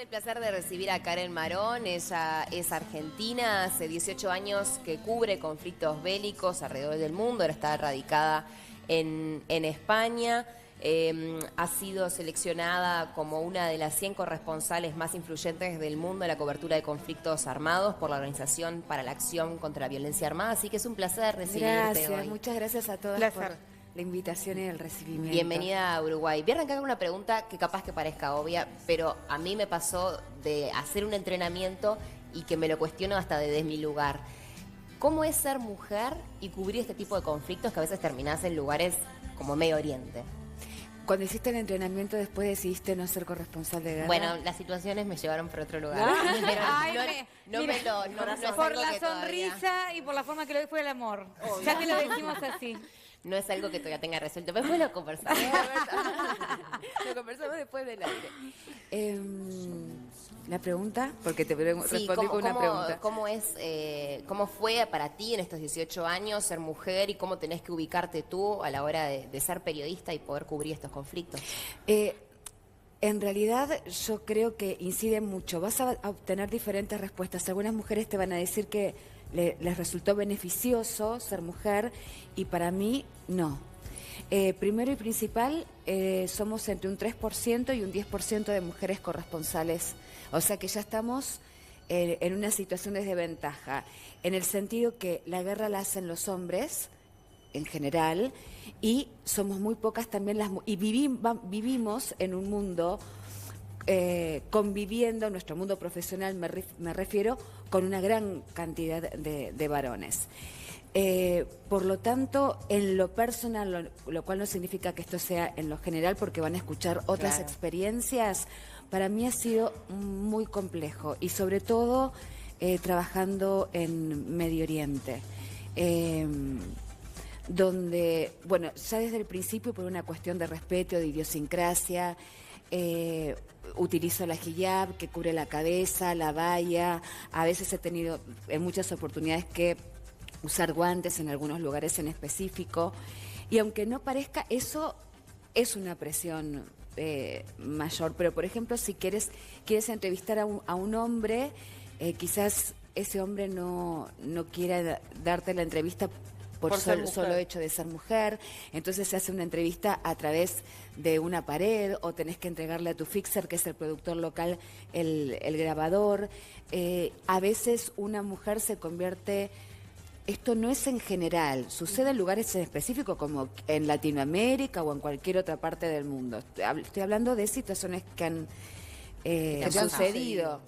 el placer de recibir a Karen Marón. Ella es argentina, hace 18 años que cubre conflictos bélicos alrededor del mundo, ahora está radicada en España. Ha sido seleccionada como una de las 100 corresponsales más influyentes del mundo en la cobertura de conflictos armados por la Organización para la Acción contra la Violencia Armada, así que es un placer recibirte hoy. Muchas gracias a todas por la invitación y el recibimiento. Bienvenida a Uruguay. Voy a arrancar con una pregunta que capaz que parezca obvia, pero a mí me pasó de hacer un entrenamiento y que me lo cuestiono hasta desde mi lugar. ¿Cómo es ser mujer y cubrir este tipo de conflictos que a veces terminás en lugares como Medio Oriente? Cuando hiciste el entrenamiento, después decidiste no ser corresponsal de guerra. Bueno, las situaciones me llevaron por otro lugar. Pero por la sonrisa y por la forma que lo fue el amor. Obvio. Ya te lo decimos así. No es algo que todavía tenga resuelto, pero después lo conversamos. Lo conversamos después del aire. La pregunta, porque te respondí con una pregunta. ¿Cómo fue para ti en estos 18 años ser mujer y cómo tenés que ubicarte tú a la hora de ser periodista y poder cubrir estos conflictos? En realidad yo creo que incide mucho. Vas a obtener diferentes respuestas. Algunas mujeres te van a decir que les resultó beneficioso ser mujer y para mí no. Primero y principal, somos entre un 3% y un 10% de mujeres corresponsales. O sea que ya estamos en una situación de desventaja, en el sentido que la guerra la hacen los hombres en general y somos muy pocas también y vivimos en un mundo conviviendo, nuestro mundo profesional me refiero, con una gran cantidad de varones. Por lo tanto, en lo personal, lo cual no significa que esto sea en lo general, porque van a escuchar otras experiencias, para mí ha sido muy complejo y sobre todo trabajando en Medio Oriente. Donde, bueno, ya desde el principio por una cuestión de respeto, de idiosincrasia, utilizo la hijab que cubre la cabeza, la baya, a veces he tenido en muchas oportunidades que usar guantes en algunos lugares en específico, y aunque no parezca, eso es una presión mayor, pero por ejemplo si quieres entrevistar a un hombre, quizás ese hombre no quiera darte la entrevista por solo hecho de ser mujer, entonces se hace una entrevista a través de una pared o tenés que entregarle a tu fixer, que es el productor local, el grabador. A veces una mujer se convierte, esto no es en general, sucede en lugares en específico como en Latinoamérica o en cualquier otra parte del mundo. Estoy hablando de situaciones que han sucedido.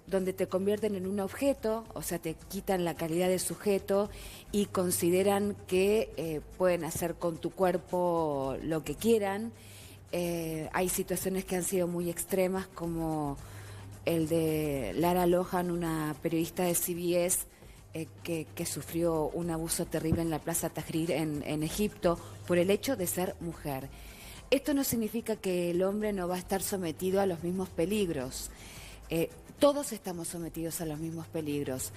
Donde te convierten en un objeto, o sea, te quitan la calidad de sujeto y consideran que pueden hacer con tu cuerpo lo que quieran. Hay situaciones que han sido muy extremas, como el de Lara Lohan, una periodista de CBS, que sufrió un abuso terrible en la Plaza Tahrir en Egipto por el hecho de ser mujer. Esto no significa que el hombre no va a estar sometido a los mismos peligros. Todos estamos sometidos a los mismos peligros,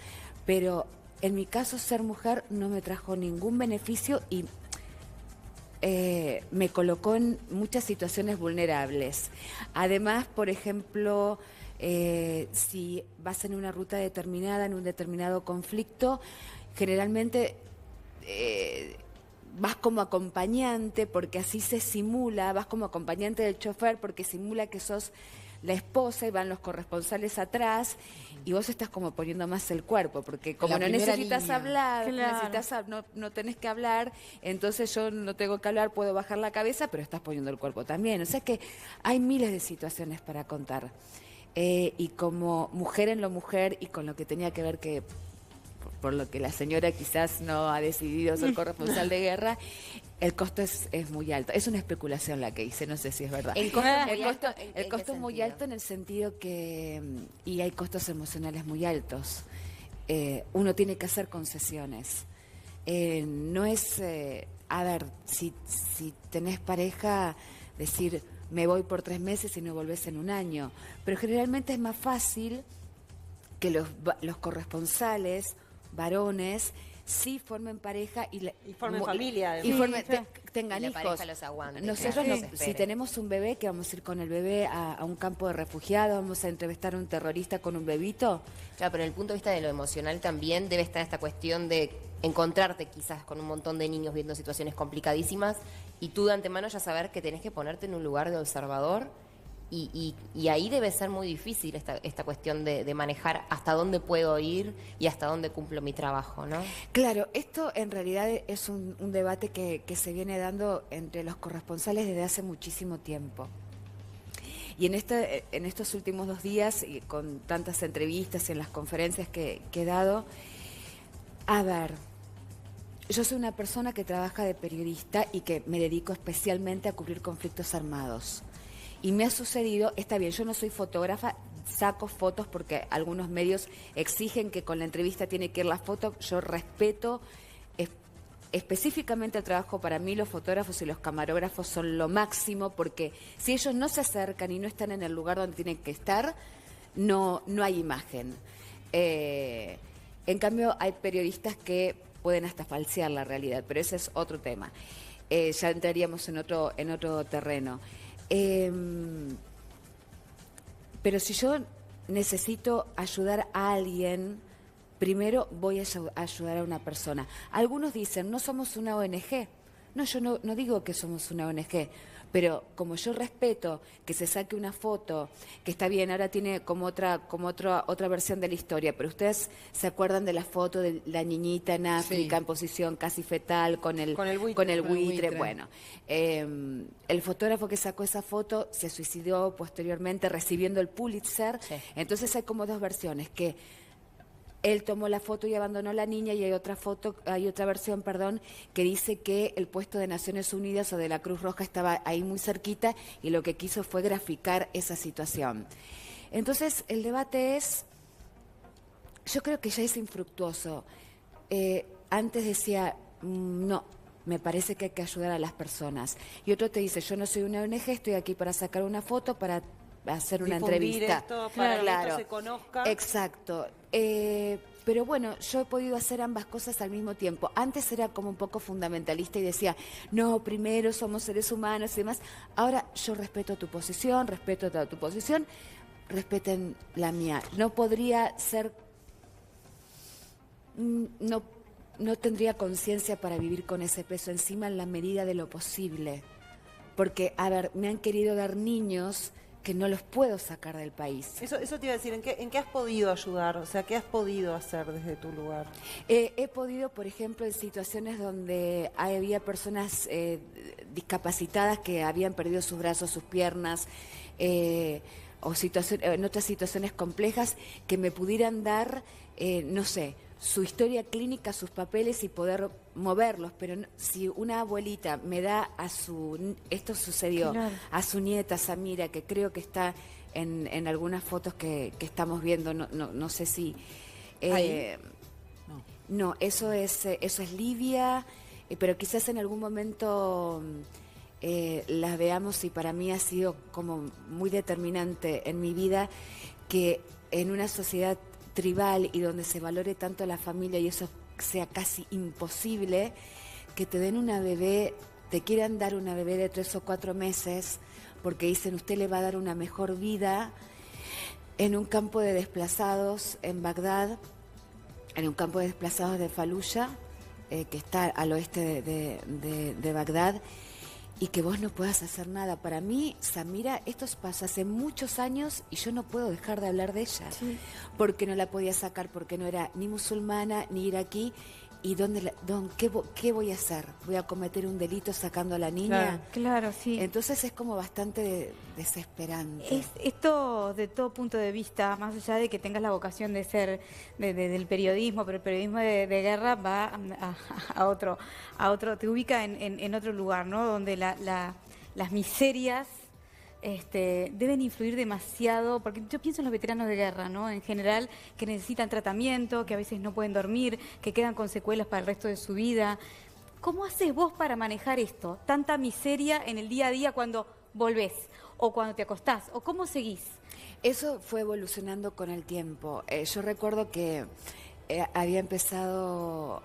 pero en mi caso ser mujer no me trajo ningún beneficio y me colocó en muchas situaciones vulnerables. Además, por ejemplo, si vas en una ruta determinada, en un determinado conflicto, generalmente vas como acompañante, porque así se simula, vas como acompañante del chofer porque simula que sos la esposa y van los corresponsales atrás y vos estás como poniendo más el cuerpo, porque como no necesitas hablar, claro, no tenés que hablar, entonces yo no tengo que hablar, puedo bajar la cabeza, pero estás poniendo el cuerpo también. O sea que hay miles de situaciones para contar. Y como mujer en lo mujer y con lo que tenía que ver que por lo que la señora quizás no ha decidido ser corresponsal de guerra, el costo es muy alto. Es una especulación la que hice, no sé si es verdad. El costo es muy alto en el sentido que, y hay costos emocionales muy altos. Uno tiene que hacer concesiones. No es, a ver, si tenés pareja, decir, me voy por 3 meses y no volvés en un año. Pero generalmente es más fácil que los corresponsales varones sí formen pareja y formen familia. Y sí, formen, tengan la hijos. pareja los aguante. Nosotros, claro, si tenemos un bebé, que vamos a ir con el bebé a un campo de refugiados, vamos a entrevistar a un terrorista con un bebito. Claro, pero en el punto de vista de lo emocional también debe estar esta cuestión de encontrarte quizás con un montón de niños viendo situaciones complicadísimas y tú de antemano ya saber que tenés que ponerte en un lugar de observador y ahí debe ser muy difícil esta cuestión de manejar hasta dónde puedo ir y hasta dónde cumplo mi trabajo, ¿no? Claro, esto en realidad es un debate que se viene dando entre los corresponsales desde hace muchísimo tiempo. Y en estos últimos 2 días, y con tantas entrevistas y en las conferencias que he dado, a ver, yo soy una persona que trabaja de periodista y que me dedico especialmente a cubrir conflictos armados. Y me ha sucedido, está bien, yo no soy fotógrafa, saco fotos porque algunos medios exigen que con la entrevista tiene que ir la foto, yo respeto específicamente el trabajo. Para mí los fotógrafos y los camarógrafos son lo máximo, porque si ellos no se acercan y no están en el lugar donde tienen que estar, no hay imagen. En cambio hay periodistas que pueden hasta falsear la realidad, pero ese es otro tema. Ya entraríamos en otro terreno. Pero si yo necesito ayudar a alguien, primero voy a ayudar a una persona. Algunos dicen, no somos una ONG. No, yo no digo que somos una ONG, pero como yo respeto que se saque una foto, que está bien, ahora tiene como otra versión de la historia, pero ustedes se acuerdan de la foto de la niñita en África, sí, en posición casi fetal, con el buitre. Bueno, el fotógrafo que sacó esa foto se suicidó posteriormente recibiendo el Pulitzer. Sí. Entonces hay como 2 versiones, que él tomó la foto y abandonó a la niña, y hay otra versión, que dice que el puesto de Naciones Unidas o de la Cruz Roja estaba ahí muy cerquita y lo que quiso fue graficar esa situación. Entonces, el debate es, yo creo que ya es infructuoso. Antes decía, no, me parece que hay que ayudar a las personas. Y otro te dice, yo no soy una ONG, estoy aquí para sacar una foto, para hacer una entrevista. Esto, para que esto se conozca. Exacto. Pero bueno, yo he podido hacer ambas cosas al mismo tiempo. Antes era como un poco fundamentalista y decía, no, primero somos seres humanos y demás. Ahora yo respeto tu posición, respeto toda tu posición, respeten la mía. No podría ser, no tendría conciencia para vivir con ese peso encima en la medida de lo posible. Porque, a ver, me han querido dar niños que no los puedo sacar del país. Eso te iba a decir, ¿en qué has podido ayudar? O sea, ¿qué has podido hacer desde tu lugar? He podido, por ejemplo, en situaciones donde había personas discapacitadas que habían perdido sus brazos, sus piernas, o en otras situaciones complejas, que me pudieran dar, no sé, su historia clínica, sus papeles y poder moverlos, pero si una abuelita me da esto sucedió, claro, a su nieta Samira, que creo que está en algunas fotos que estamos viendo, no sé si... No, eso es Livia, pero quizás en algún momento las veamos, y para mí ha sido como muy determinante en mi vida que en una sociedad tribal y donde se valore tanto la familia y eso sea casi imposible, que te den una bebé, te quieran dar una bebé de 3 o 4 meses porque dicen usted le va a dar una mejor vida en un campo de desplazados en Bagdad, en un campo de desplazados de Fallujah, que está al oeste de Bagdad, y que vos no puedas hacer nada. Para mí, Samira, esto pasó hace muchos años y yo no puedo dejar de hablar de ella. Sí. Porque no la podía sacar, porque no era ni musulmana ni iraquí. ¿Y qué voy a hacer? ¿Voy a cometer un delito sacando a la niña? Claro, sí. Entonces es como bastante desesperante. Esto de todo punto de vista, más allá de que tengas la vocación de ser del periodismo, pero el periodismo de guerra va a otro, te ubica en otro lugar, ¿no? Donde las miserias deben influir demasiado, porque yo pienso en los veteranos de guerra, ¿no? En general, que necesitan tratamiento, que a veces no pueden dormir, que quedan con secuelas para el resto de su vida. ¿Cómo haces vos para manejar esto? Tanta miseria en el día a día cuando volvés o cuando te acostás, o cómo seguís. Eso fue evolucionando con el tiempo. Yo recuerdo que había empezado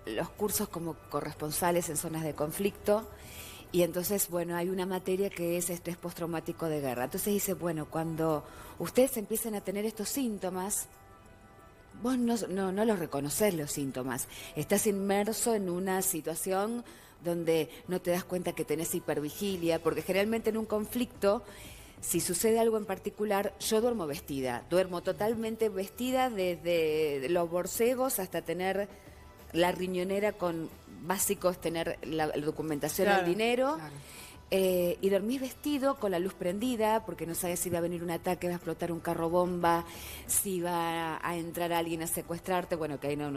los cursos como corresponsales en zonas de conflicto. Y entonces, bueno, hay una materia que es estrés postraumático de guerra. Entonces dice, bueno, cuando ustedes empiecen a tener estos síntomas, vos no los reconocés los síntomas. Estás inmerso en una situación donde no te das cuenta que tenés hipervigilia, porque generalmente en un conflicto, si sucede algo en particular, yo duermo vestida. Duermo totalmente vestida desde los borcegos hasta tener la riñonera con básicos, tener la documentación, Claro, el dinero. claro. Y dormís vestido con la luz prendida porque no sabes si va a venir un ataque, va a explotar un carro bomba, si va a entrar alguien a secuestrarte. Bueno, que ahí no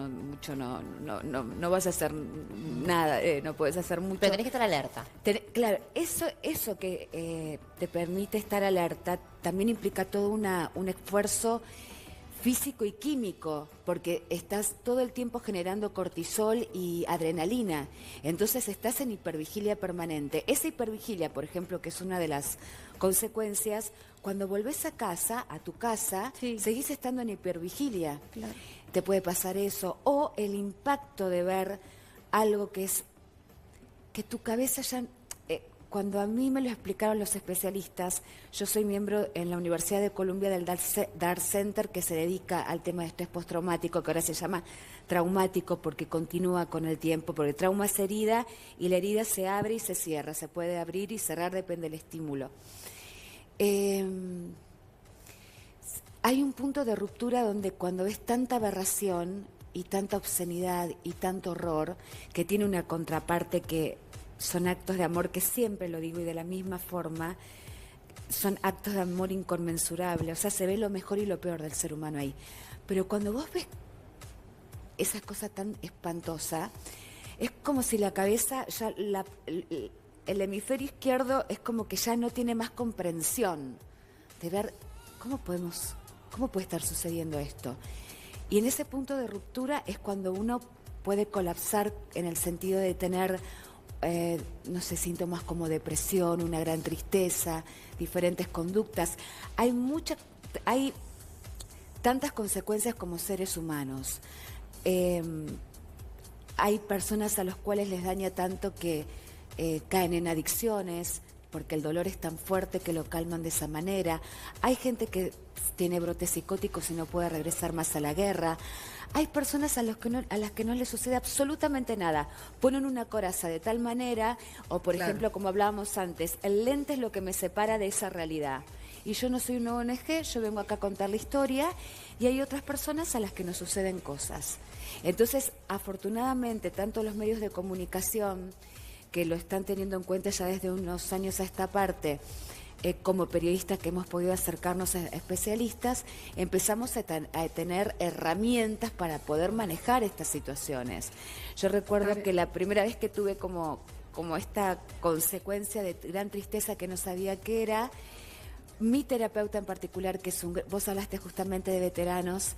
vas a hacer nada, no puedes hacer mucho. Pero tenés que estar alerta. Claro, eso que te permite estar alerta también implica todo un esfuerzo físico y químico, porque estás todo el tiempo generando cortisol y adrenalina. Entonces estás en hipervigilia permanente. Esa hipervigilia, por ejemplo, que es una de las consecuencias, cuando volvés a casa, a tu casa, Sí. seguís estando en hipervigilia. Claro. Te puede pasar eso. O el impacto de ver algo que es que tu cabeza ya... cuando a mí me lo explicaron los especialistas, yo soy miembro en la Universidad de Columbia del DART Center, que se dedica al tema de estrés postraumático, que ahora se llama traumático porque continúa con el tiempo, porque el trauma es herida y la herida se abre y se cierra, se puede abrir y cerrar, depende del estímulo. Hay un punto de ruptura donde cuando ves tanta aberración y tanta obscenidad y tanto horror, que tiene una contraparte que son actos de amor, que siempre lo digo y de la misma forma, son actos de amor inconmensurables, o sea, se ve lo mejor y lo peor del ser humano ahí. Pero cuando vos ves esa cosa tan espantosa, es como si la cabeza, ya el hemisferio izquierdo es como que ya no tiene más comprensión de ver cómo puede estar sucediendo esto. Y en ese punto de ruptura es cuando uno puede colapsar en el sentido de tener no sé, síntomas como depresión, una gran tristeza, diferentes conductas. Hay tantas consecuencias como seres humanos. Hay personas a las cuales les daña tanto que caen en adicciones, porque el dolor es tan fuerte que lo calman de esa manera. Hay gente que tiene brotes psicóticos y no puede regresar más a la guerra. Hay personas a las que no les sucede absolutamente nada. Ponen una coraza de tal manera, o por ejemplo, como hablábamos antes, el lente es lo que me separa de esa realidad. Y yo no soy una ONG, yo vengo acá a contar la historia, y hay otras personas a las que nos suceden cosas. Entonces, afortunadamente, tanto los medios de comunicación, que lo están teniendo en cuenta ya desde unos años a esta parte, como periodistas que hemos podido acercarnos a especialistas, empezamos a tener herramientas para poder manejar estas situaciones. Yo recuerdo que la primera vez que tuve como esta consecuencia de gran tristeza que no sabía qué era, mi terapeuta en particular, que es vos hablaste justamente de veteranos,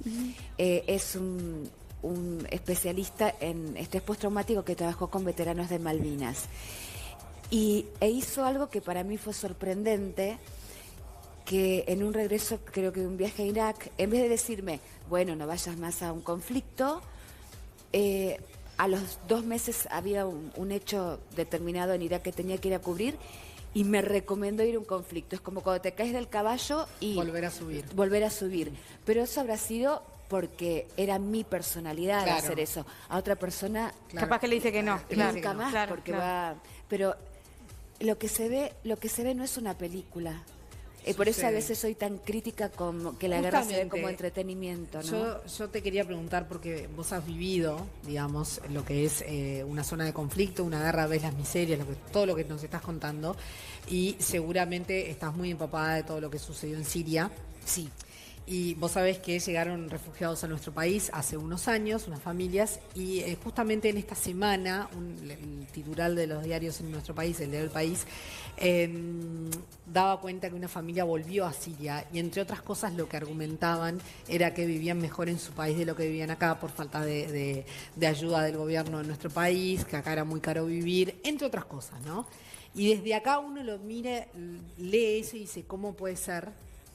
es un especialista en estrés postraumático que trabajó con veteranos de Malvinas. E hizo algo que para mí fue sorprendente, que en un regreso, creo que de un viaje a Irak, en vez de decirme, bueno, no vayas más a un conflicto, a los 2 meses había un hecho determinado en Irak que tenía que ir a cubrir y me recomendó ir a un conflicto. Es como cuando te caes del caballo y... Volver a subir. Volver a subir. Pero eso habrá sido porque era mi personalidad Claro. hacer eso. A otra persona... Claro. Capaz que le dice que no. Claro. Nunca más, Claro, porque claro. va... Pero lo que se ve no es una película. Por eso a Sucede. veces soy tan crítica con que la guerra se ve Justamente, como entretenimiento, ¿no? Yo te quería preguntar, porque vos has vivido, digamos, lo que es una zona de conflicto, una guerra, ves las miserias, todo lo que nos estás contando, y seguramente estás muy empapada de todo lo que sucedió en Siria. Sí. Y vos sabés que llegaron refugiados a nuestro país hace unos años, unas familias, y justamente en esta semana, el titular de los diarios en nuestro país, el diario El País, daba cuenta que una familia volvió a Siria, y entre otras cosas lo que argumentaban era que vivían mejor en su país de lo que vivían acá por falta de ayuda del gobierno de nuestro país, que acá era muy caro vivir, entre otras cosas, ¿no? Y desde acá uno lo mira, lee eso y dice, ¿cómo puede ser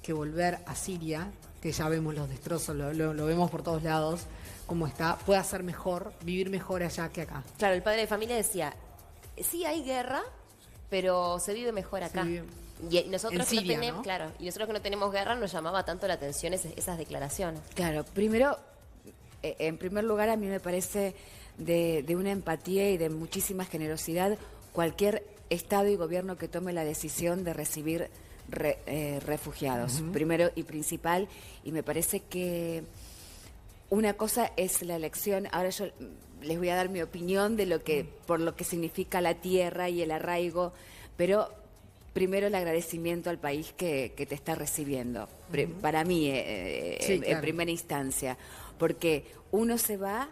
que volver a Siria que ya vemos los destrozos, lo vemos por todos lados, cómo está, pueda ser mejor, vivir mejor allá que acá. Claro, el padre de familia decía, sí hay guerra, pero se vive mejor acá. Sí. Y nosotros En Siria, que no tenemos, ¿no? claro, y nosotros que no tenemos guerra nos llamaba tanto la atención esas declaraciones. Claro, primero, en primer lugar, a mí me parece de una empatía y de muchísima generosidad cualquier Estado y gobierno que tome la decisión de recibir refugiados, primero y principal, y me parece que una cosa es la elección. Ahora yo les voy a dar mi opinión de lo que, por lo que significa la tierra y el arraigo, pero primero el agradecimiento al país que te está recibiendo, para mí, Sí, en claro. primera instancia, porque uno se va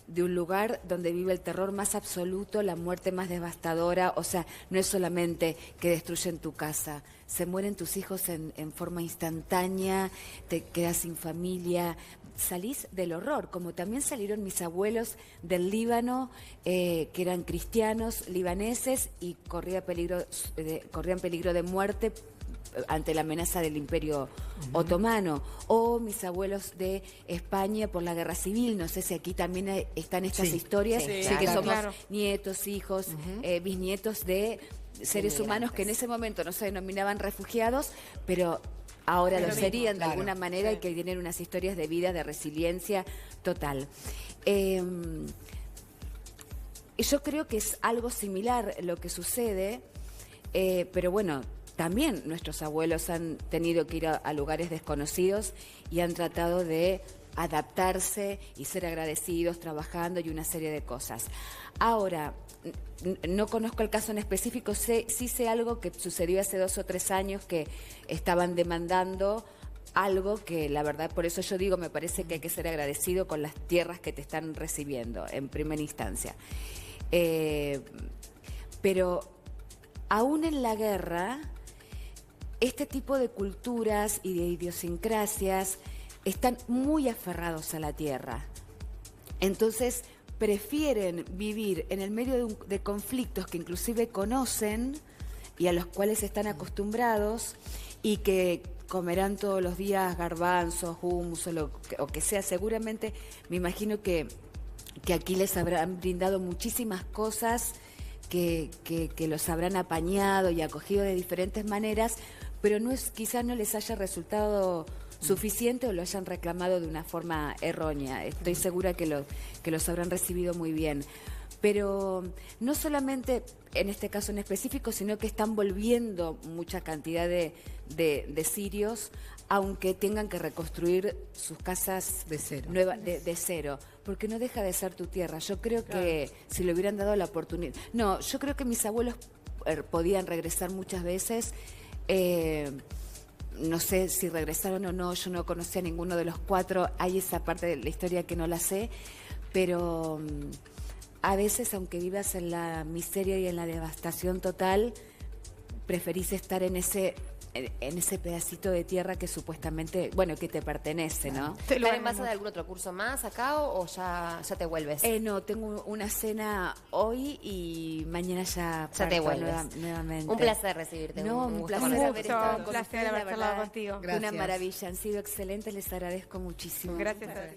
de un lugar donde vive el terror más absoluto, la muerte más devastadora, o sea, no es solamente que destruyen tu casa, se mueren tus hijos en forma instantánea, te quedas sin familia, salís del horror, como también salieron mis abuelos del Líbano, que eran cristianos libaneses y corrían peligro de muerte ante la amenaza del Imperio Otomano, o mis abuelos de España por la Guerra Civil. No sé si aquí también están estas Sí. historias, Sí, que claro. somos Claro. nietos, hijos, bisnietos de seres humanos que en ese momento no se denominaban refugiados, pero ahora lo serían de claro. alguna manera, y que tienen unas historias de vida, de resiliencia total. Yo creo que es algo similar lo que sucede, pero bueno, también nuestros abuelos han tenido que ir a lugares desconocidos y han tratado de adaptarse y ser agradecidos, trabajando y una serie de cosas. Ahora, no conozco el caso en específico, sí sé algo que sucedió hace 2 o 3 años, que estaban demandando algo que, la verdad, por eso yo digo, me parece que hay que ser agradecido con las tierras que te están recibiendo en primera instancia. Pero aún en la guerra, este tipo de culturas y de idiosincrasias están muy aferrados a la tierra. Entonces, prefieren vivir en el medio de conflictos que inclusive conocen y a los cuales están acostumbrados, y que comerán todos los días garbanzos, hummus o que sea. Seguramente, me imagino que aquí les habrán brindado muchísimas cosas, que los habrán apañado y acogido de diferentes maneras, pero quizás no les haya resultado suficiente o lo hayan reclamado de una forma errónea. Estoy segura que los habrán recibido muy bien. Pero no solamente en este caso en específico, sino que están volviendo mucha cantidad de sirios, aunque tengan que reconstruir sus casas De cero. de cero, porque no deja de ser tu tierra. Yo creo que si le hubieran dado la oportunidad... No, yo creo que mis abuelos podían regresar muchas veces. No sé si regresaron o no, yo no conocía a ninguno de los 4, hay esa parte de la historia que no la sé, pero a veces, aunque vivas en la miseria y en la devastación total, preferís estar en ese pedacito de tierra que supuestamente, bueno, que te pertenece, ¿no? ¿Karen, vas a dar algún otro curso más acá o ya te vuelves? No, tengo una cena hoy y mañana ya Ya te parto vuelves. nuevamente. Un placer recibirte. No, un gusto placer Un conocerte. haber estado un con placer ustedes, haber la charlado verdad, contigo. Una Gracias. maravilla, han sido excelentes, les agradezco muchísimo. Gracias a ti.